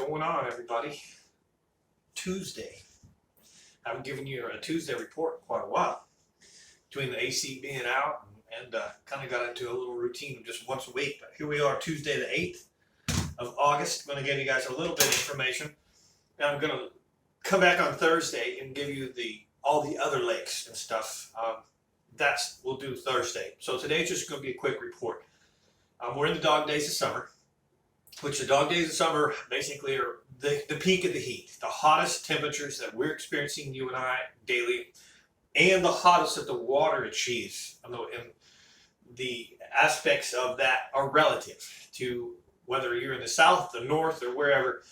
going on, everybody? Tuesday. I haven't given you a Tuesday report in quite a while. Between the AC being out and kind of got into a little routine of just once a week. But here we are, Tuesday the 8th of August. I'm going to give you guys a little bit of information. Now I'm going to come back on Thursday and give you all the other lakes and stuff. We'll do Thursday. So today's just going to be a quick report. We're in the dog days of summer, which the dog days of summer basically are the peak of the heat, the hottest temperatures that we're experiencing, you and I, daily, and the hottest that the water achieves. And the aspects of that are relative to whether you're in the south, the north, or wherever.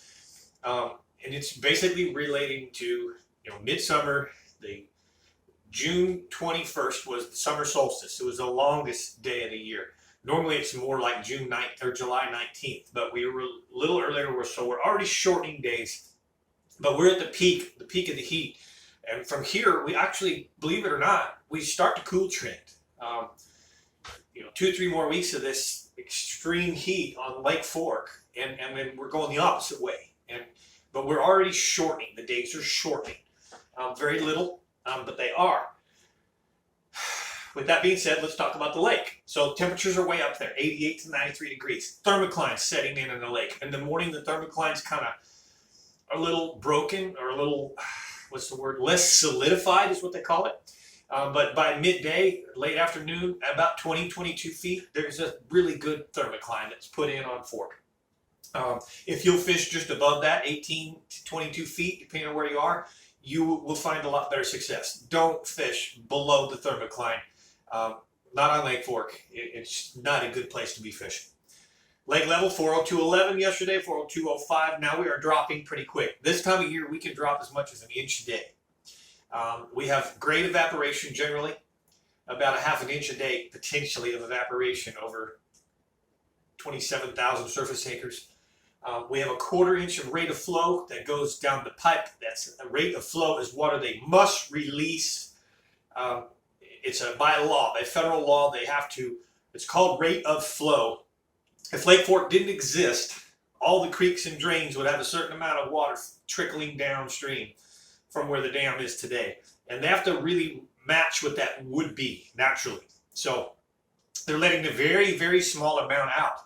And it's basically relating to, midsummer. The June 21st was the summer solstice. It was the longest day of the year. Normally it's more like June 9th or July 19th, but we were a little earlier, so we're already shortening days. But we're at the peak of the heat. And from here, we actually, believe it or not, we start the cool trend. 2 or 3 more weeks of this extreme heat on Lake Fork, and then we're going the opposite way. But we're already shortening. The days are shortening. Very little, but they are. With that being said, let's talk about the lake. So temperatures are way up there, 88 to 93 degrees. Thermoclines setting in the lake. In the morning, the thermoclines kind of are a little broken, or a little, less solidified is what they call it. But by midday, late afternoon, at about 20, 22 feet, there's a really good thermocline that's put in on Fork. If you'll fish just above that, 18 to 22 feet, depending on where you are, you will find a lot better success. Don't fish below the thermocline. Not on Lake Fork. It's not a good place to be fishing. Lake level 402.11 yesterday, 402.05. Now we are dropping pretty quick. This time of year, we can drop as much as an inch a day. We have great evaporation generally, about a half an inch a day potentially of evaporation over 27,000 surface acres. We have a 1/4 inch of rate of flow that goes down the pipe. That's a rate of flow is water they must release. It's by law, by federal law, they have to. It's called rate of flow. If Lake Fork didn't exist, all the creeks and drains would have a certain amount of water trickling downstream from where the dam is today. And they have to really match what that would be naturally. So they're letting a very, very small amount out,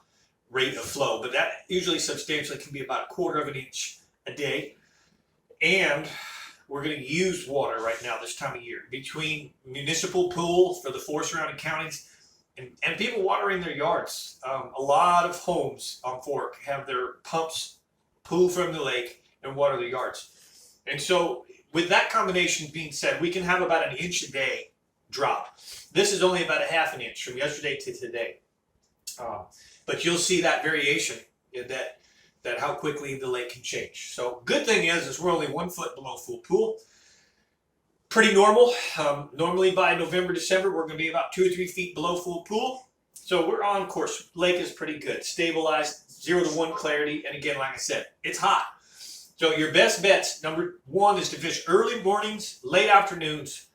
rate of flow, but that usually substantially can be about 1/4 of an inch a day. And we're going to use water right now this time of year between municipal pools for the 4 surrounding counties and people watering their yards. A lot of homes on Fork have their pumps pull from the lake and water their yards. And so with that combination being said, we can have about an inch a day drop. This is only about a half an inch from yesterday to today. But you'll see that variation in that how quickly the lake can change. So good thing is we're only 1 foot below full pool. Pretty normal. Normally by November, December, we're going to be about 2 or 3 feet below full pool. So we're on course. Lake is pretty good. Stabilized, 0 to 1 clarity. And again, like I said, it's hot. So your best bets, number 1, is to fish early mornings, late afternoons,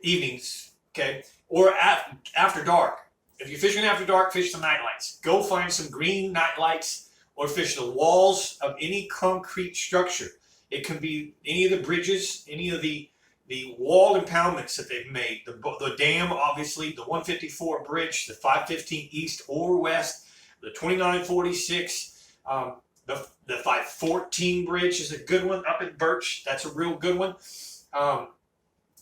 evenings, okay, or after dark. If you're fishing after dark, fish the night lights. Go find some green night lights or fish the walls of any concrete structure. It can be any of the bridges, any of the wall impoundments that they've made. The dam, obviously, the 154 bridge, the 515 east or west, the 2946, the 514 bridge is a good one up in Birch. That's a real good one.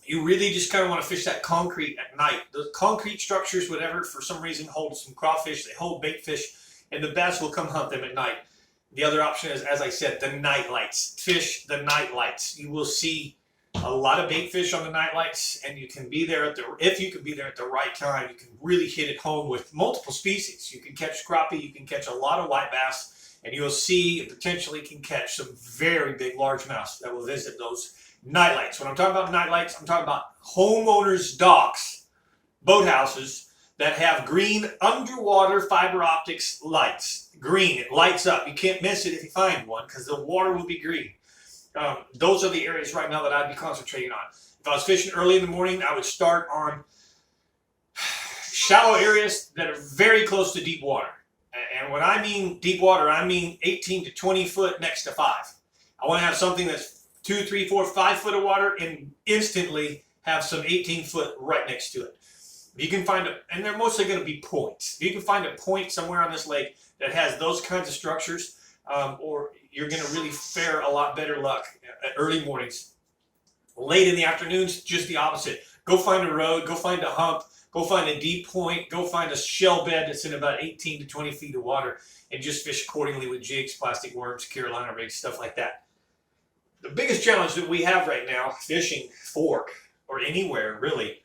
You really just kind of want to fish that concrete at night. Those concrete structures, whatever, for some reason hold some crawfish, they hold bait fish, and the bass will come hunt them at night. The other option is, as I said, the night lights. Fish the night lights. You will see a lot of bait fish on the night lights, and you can be there if you can be there at the right time, you can really hit it home with multiple species. You can catch crappie, you can catch a lot of white bass, and you'll see and potentially can catch some very big largemouths that will visit those night lights. When I'm talking about night lights, I'm talking about homeowners' docks, boathouses that have green underwater fiber optics lights. Green, it lights up. You can't miss it if you find one because the water will be green. Those are the areas right now that I'd be concentrating on. If I was fishing early in the morning, I would start on shallow areas that are very close to deep water. And when I mean deep water, I mean 18 to 20 foot next to 5. I want to have something that's 2, 3, 4, 5 foot of water and instantly have some 18 foot right next to it. If you can find and they're mostly going to be points. If you can find a point somewhere on this lake that has those kinds of structures, or you're going to really fare a lot better luck at early mornings. Late in the afternoons, just the opposite. Go find a road, go find a hump, go find a deep point, go find a shell bed that's in about 18 to 20 feet of water, and just fish accordingly with jigs, plastic worms, Carolina rigs, stuff like that. The biggest challenge that we have right now, fishing Fork, or anywhere really,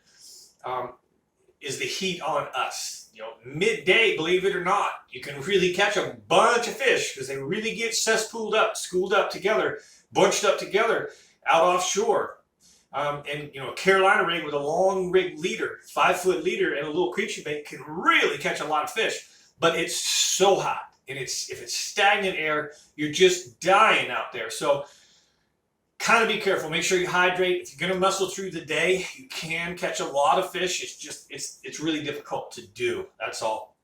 is the heat on us. You know, midday, believe it or not, you can really catch a bunch of fish because they really get cesspooled up, schooled up together, bunched up together out offshore. And you know, a Carolina rig with a long rig leader, 5 foot leader, and a little creature bait can really catch a lot of fish. But it's so hot, and if it's stagnant air, you're just dying out there. So kind of be careful. Make sure you hydrate. If you're going to muscle through the day, you can catch a lot of fish. It's just it's really difficult to do. That's all.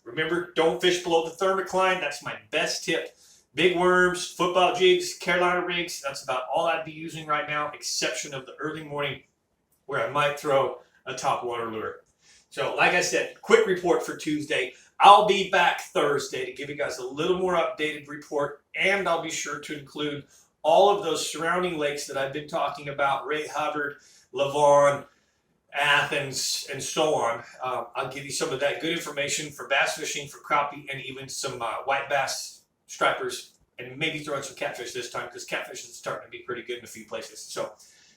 Remember, don't fish below the thermocline. That's my best tip. Big worms, football jigs, Carolina rigs, that's about all I'd be using right now, exception of the early morning where I might throw a topwater lure. So like I said, quick report for Tuesday. I'll be back Thursday to give you guys a little more updated report, and I'll be sure to include all of those surrounding lakes that I've been talking about, Ray Hubbard, Lavon, Athens, and so on. I'll give you some of that good information for bass fishing, for crappie, and even some white bass, stripers, and maybe throwing some catfish this time because catfish is starting to be pretty good in a few places. So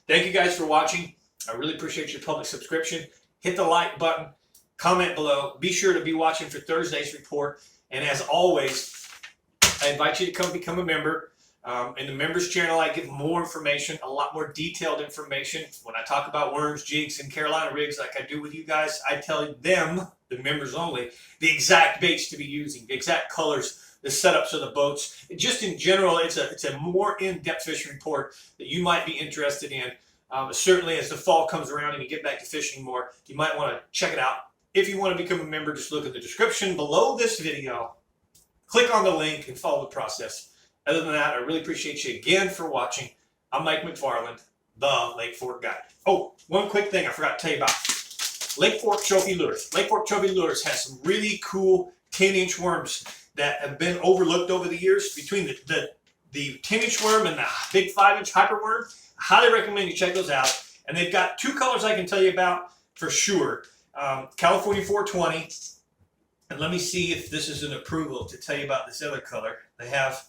thank you guys for watching. I really appreciate your public subscription. Hit the like button, comment below. Be sure to be watching for Thursday's report. And as always, I invite you to come become a member. In the members channel, I give more information, a lot more detailed information. When I talk about worms, jigs, and Carolina rigs like I do with you guys, I tell them, the members only, the exact baits to be using, the exact colors, the setups of the boats. Just in general, it's a more in-depth fishing report that you might be interested in. Certainly as the fall comes around and you get back to fishing more, you might want to check it out. If you want to become a member, just look at the description below this video, click on the link, and follow the process. Other than that, I really appreciate you again for watching. I'm Mike McFarland, the Lake Fork Guide. Oh, one quick thing I forgot to tell you about. Lake Fork Trophy Lures. Lake Fork Trophy Lures has some really cool 10-inch worms that have been overlooked over the years. Between the 10-inch worm and the big 5-inch hyper worm, I highly recommend you check those out. And they've got 2 colors I can tell you about for sure. California 420. And let me see if this is an approval to tell you about this other color. They have,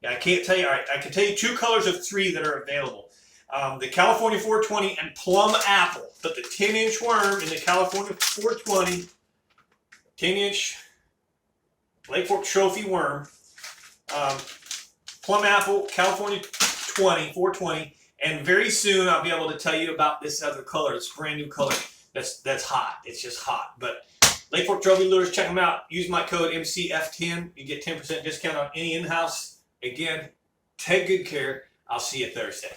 yeah, I can't tell you, all right, I can tell you 2 colors of 3 that are available. The California 420 and Plum Apple. But the 10-inch worm in the California 420, 10-inch Lake Fork Trophy worm, Plum Apple, California 420, and very soon I'll be able to tell you about this other color. It's a brand new color that's hot. It's just hot. But Lake Fork Trophy Lures, check them out. Use my code MCF10. You get 10% discount on any in-house. Again, take good care. I'll see you Thursday.